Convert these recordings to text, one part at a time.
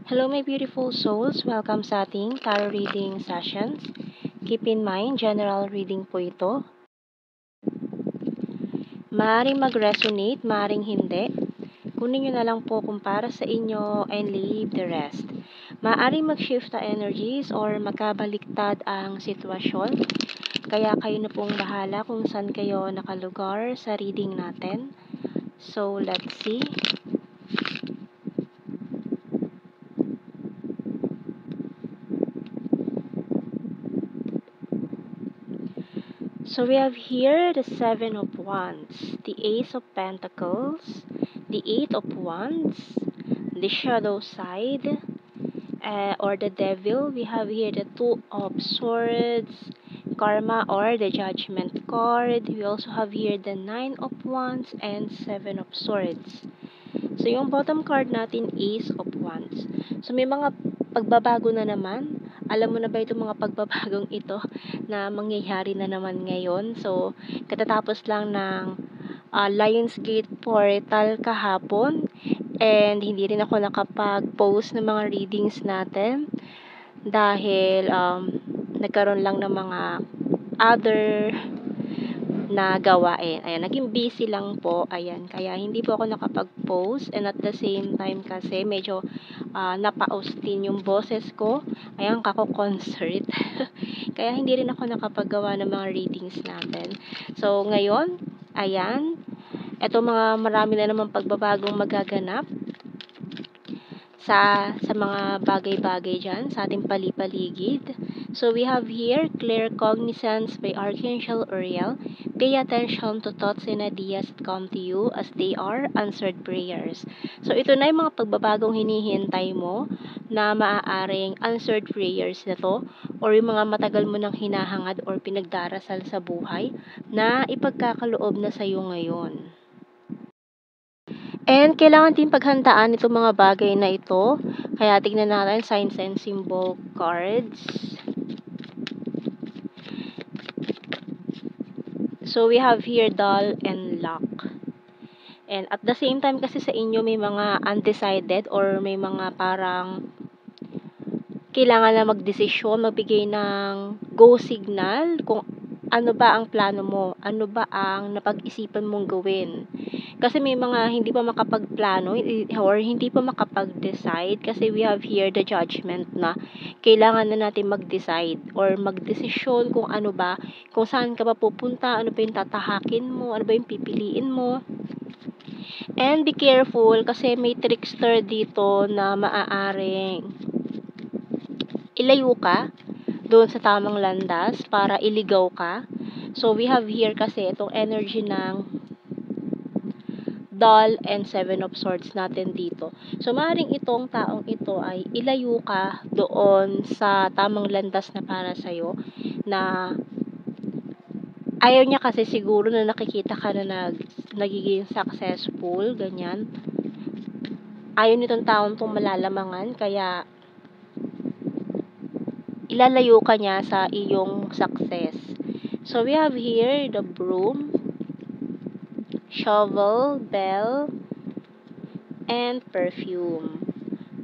Hello my beautiful souls, welcome sa ating tarot reading sessions. Keep in mind, general reading po ito. Maaaring mag-resonate, maaaring hindi. Kunin nyo na lang po kung para sa inyo and leave the rest. Maaaring mag-shift na energies or magkabaliktad ang sitwasyon. Kaya kayo na pong bahala kung saan kayo nakalugar sa reading natin. So, let's see. So we have here the Seven of Wands, the Ace of Pentacles, the Eight of Wands, the Shadow Side, or the Devil. We have here the Two of Swords, Karma or the Judgment card. We also have here the Nine of Wands and Seven of Swords. So yung bottom card natin, Ace of Wands. So may mga pagbabago na naman. Alam mo na ba itong mga pagbabagong ito na mangyayari na naman ngayon? So, katatapos lang ng Lionsgate portal kahapon and hindi rin ako nakapag-post ng mga readings natin dahil nagkaroon lang ng mga other na gawain. Ayan, naging busy lang po. Ayan, kaya hindi po ako nakapag-post and at the same time kasi medyo napaus din yung boses ko. Ayan, kako-concert. Kaya hindi rin ako nakapagawa ng mga readings natin. So, ngayon, ayan, eto marami na namang pagbabagong magaganap sa mga bagay-bagay dyan, sa ating palipaligid. So, we have here, clear cognizance by Archangel Uriel. Pay attention to thoughts and ideas that come to you as they are answered prayers. So, ito na yung mga pagbabagong hinihintay mo na maaaring answered prayers na to or yung mga matagal mo nang hinahangad or pinagdarasal sa buhay na ipagkakaloob na sa iyo ngayon. And kailangan din paghandaan itong mga bagay na ito. Kaya tignan natin signs and symbol cards. So we have here doll and luck. And at the same time kasi sa inyo may mga undecided or may mga parang kailangan na magdesisyon, magbigay ng go signal kung ano ba ang plano mo, ano ba ang napag-isipan mong gawin. Kasi may mga hindi pa makapagplano or hindi pa makapag-decide kasi we have here the judgment na kailangan na natin mag-decide or magdesisyon kung ano ba, kung saan ka ba pupunta, ano ba yung tatahakin mo, ano ba yung pipiliin mo. And be careful kasi may trickster dito na maaaring ilayo ka doon sa tamang landas para iligaw ka. So, we have here kasi itong energy ng doll and seven of swords natin dito. So, maaaring itong taong ito ay ilayo ka doon sa tamang landas na para sa'yo na ayaw niya kasi siguro na nakikita ka na nagiging successful, ganyan. Ayaw nitong taong itong malalamangan, kaya ilalayo ka niya sa iyong success. So, we have here the broom, shovel, bell, and perfume.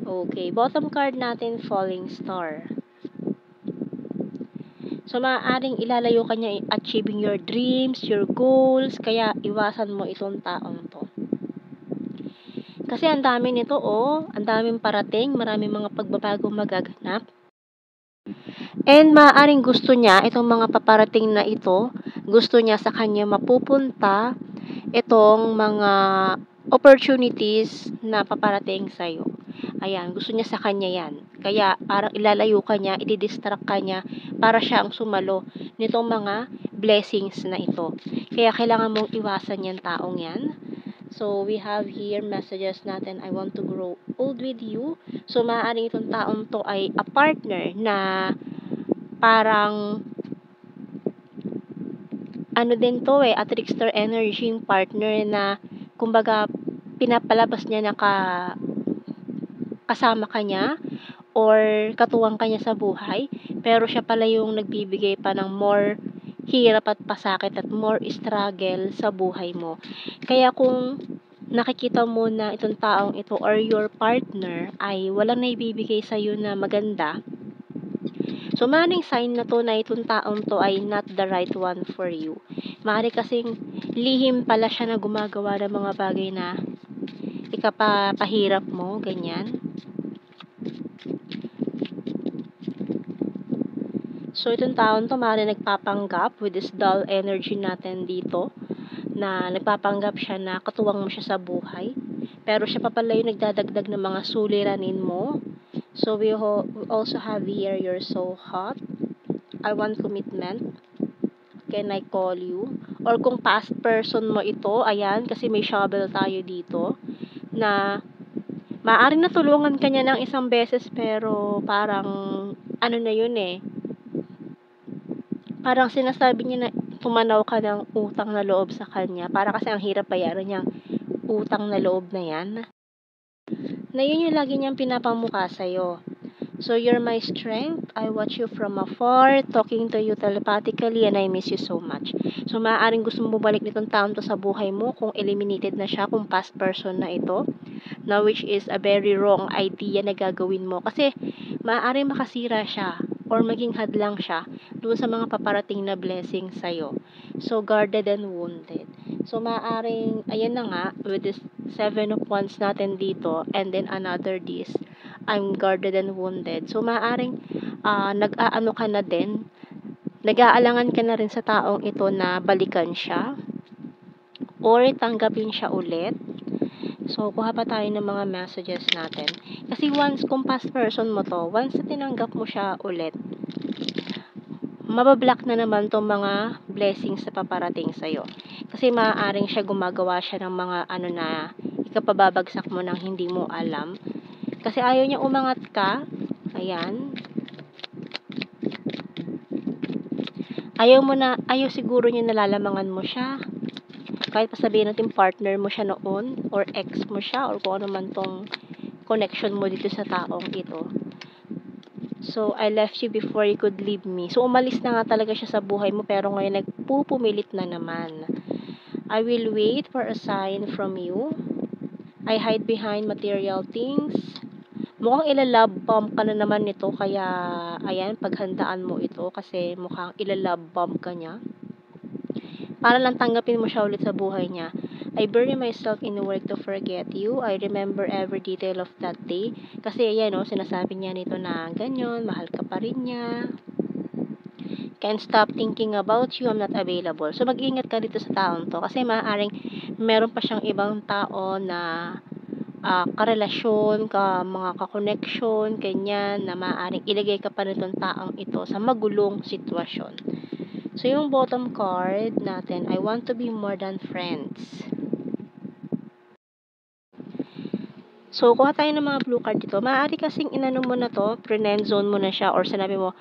Okay, bottom card natin, falling star. So, maaaring ilalayo ka niya achieving your dreams, your goals, kaya iwasan mo itong taong to. Kasi ang dami nito, ang daming parating, maraming mga pagbabagong magaganap. And maaaring gusto niya, itong mga paparating na ito, gusto niya sa kanya mapupunta itong mga opportunities na paparating sa'yo. Ayan, gusto niya sa kanya yan. Kaya parang ilalayo ka niya, i-distract ka niya para siya ang sumalo nitong mga blessings na ito. Kaya kailangan mong iwasan yan taong yan. So, we have here messages natin, I want to grow old with you. So, maaaring itong taong to ay a partner na parang ano din to a trickster energy yung partner na kumbaga pinapalabas niya na kasama ka niya or katuwang ka niya sa buhay, pero siya pala yung nagbibigay pa ng more hirap at pasakit at more struggle sa buhay mo. Kaya kung nakikita mo na itong taong ito or your partner ay walang naibibigay sa'yo na maganda, so maaaring sign na to na itong taong to ay not the right one for you. Maaari kasing lihim pala siya na gumagawa ng mga bagay na ikapahirap mo, ganyan. So, itong taon to, maaaring nagpapanggap with this dull energy natin dito, na nagpapanggap siya na katuwang mo siya sa buhay. Pero siya pa pala yung nagdadagdag ng mga suliranin mo. So, we also have here, you're so hot. I want commitment. Can I call you? Or kung past person mo ito, ayan, kasi may shovel tayo dito, na maaaring natulungan ka niya ng isang beses, pero parang, ano na yun eh, parang sinasabi niya na tumanaw ka ng utang na loob sa kanya. Para kasi ang hirap bayaran niyang utang na loob na yan. Na yun yung lagi niyang pinapamukha sa'yo. So, you're my strength. I watch you from afar, talking to you telepathically, and I miss you so much. So, maaaring gusto mo bumalik nitong taon to sa buhay mo kung eliminated na siya, kung past person na ito, na which is a very wrong idea na gagawin mo. Kasi, maaaring makasira siya or maging hadlang siya doon sa mga paparating na blessing sa'yo. So, guarded and wounded. So, maaaring, ayan na nga, with this 7 of Wands natin dito, and then another this, I'm guarded and wounded. So, maaaring nag-aano ka na din, nag-aalangan ka na rin sa taong ito na balikan siya or tanggapin siya ulit. So, kuha pa tayo ng mga messages natin. Kasi once, kung past person mo to, once na tinanggap mo siya ulit, mabablock na naman tong mga blessings na paparating sa'yo. Kasi maaaring siya gumagawa siya ng mga ano na ikapababagsak mo nang hindi mo alam. Kasi ayaw niya umangat ka. Ayan. Ayaw siguro niya nalalamangan mo siya. Kahit pa sabihin natin partner mo siya noon, or ex mo siya, or kung ano man tong connection mo dito sa taong ito. So, I left you before you could leave me. So, umalis na nga talaga siya sa buhay mo, pero ngayon nagpupumilit na naman. I will wait for a sign from you. I hide behind material things. Mukhang ilalove bomb ka na naman nito, kaya ayan, paghandaan mo ito kasi mukhang ilalove bomb ka niya. Para lang tanggapin mo siya ulit sa buhay niya. I bury myself in work to forget you. I remember every detail of that day. Kasi ayan sinasabi niya nito na ganyan, mahal ka pa rin niya. Can't stop thinking about you, I'm not available. So mag-ingat ka dito sa taon to kasi maaaring meron pa siyang ibang tao na karelasyon, mga ka-connection, ganyan, na maaaring ilagay ka pa nitong taong ito sa magulong sitwasyon. So, yung bottom card natin, I want to be more than friends. So, kuha tayo ng mga blue card dito. Maaari kasing inano mo na to, friend zone mo na siya, or sinabi mo,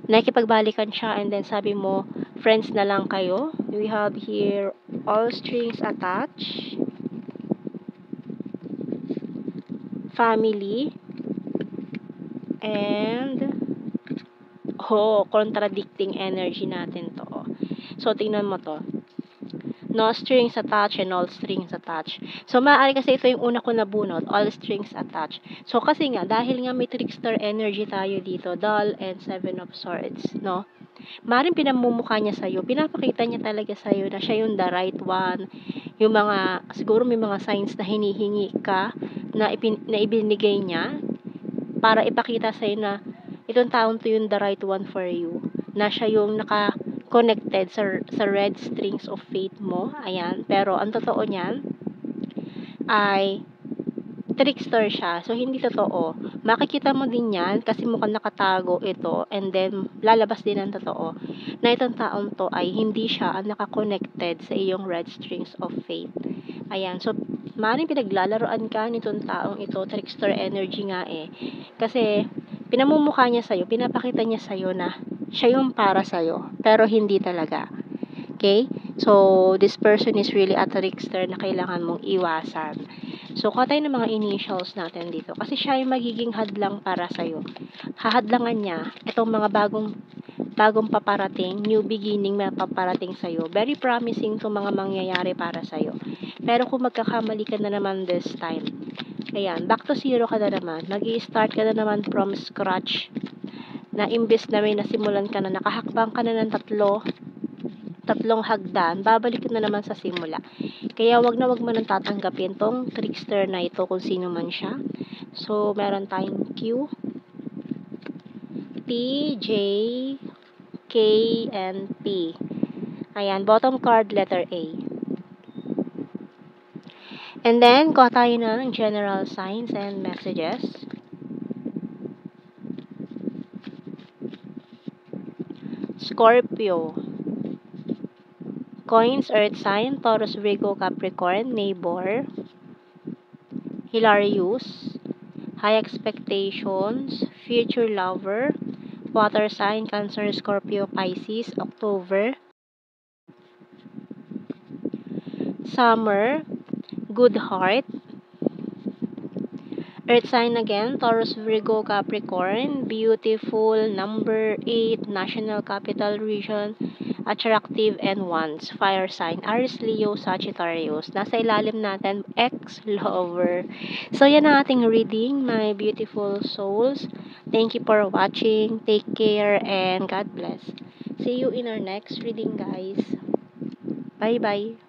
nakikipagbalikan siya, and then sabi mo, friends na lang kayo. We have here, all strings attached. Family, and contradicting energy natin to. So, tingnan mo to. No strings attached and all strings attached. So, maaari kasi ito yung una ko nabunot, all strings attached. So, kasi nga, dahil nga may trickster energy tayo dito, doll and 7 of swords, no? Maaaring pinamumukha niya sa'yo, pinapakita niya talaga sa'yo na siya yung the right one. Yung mga, siguro may mga signs na hinihingi ka, na ibinigay niya para ipakita sa'yo na itong taong to yung the right one for you, na siya yung naka-connected sa red strings of fate mo. Ayan, pero ang totoo niyan ay trickster siya, so hindi totoo. Makikita mo din yan kasi mukhang nakatago ito, and then lalabas din ang totoo na itong taong to ay hindi siya ang naka-connected sa iyong red strings of fate. Ayan, so maaaring pinaglalaroan ka nitong taong ito, trickster energy nga kasi pinamumukha niya sa'yo, pinapakita niya sa'yo na siya yung para sa'yo, pero hindi talaga. Okay? So, this person is really a trickster na kailangan mong iwasan. So, kuha tayo ng mga initials natin dito. Kasi siya yung magiging hadlang para sa'yo. Hahadlangan niya itong mga bagong paparating, new beginning na paparating sa'yo. Very promising itong mga mangyayari para sa'yo. Pero kung magkakamali ka na naman this time, ayan, back to zero ka na naman. Mag-i-start ka na naman from scratch. Na imbes na may nasimulan ka na, nakahakbang ka na ng tatlong hagdan, babalik ka na naman sa simula. Kaya wag mo nang tatanggapin tong trickster na ito kung sino man siya. So, meron tayong Q, P, J, K, and P. Ayan, bottom card, letter A. And then, kuha tayo ng general signs and messages. Scorpio. Coins, earth sign, Taurus, Virgo, Capricorn, neighbor. Hilarious. High expectations, future lover. Water sign, Cancer, Scorpio, Pisces, October. Summer, good heart. Earth sign again, Taurus, Virgo, Capricorn, beautiful, number 8, national capital region, attractive, and wands. Fire sign, Aries, Leo, Sagittarius. Nasa ilalim natin, ex-lover. So, yan ang ating reading, my beautiful souls. Thank you for watching. Take care, and God bless. See you in our next reading, guys. Bye-bye.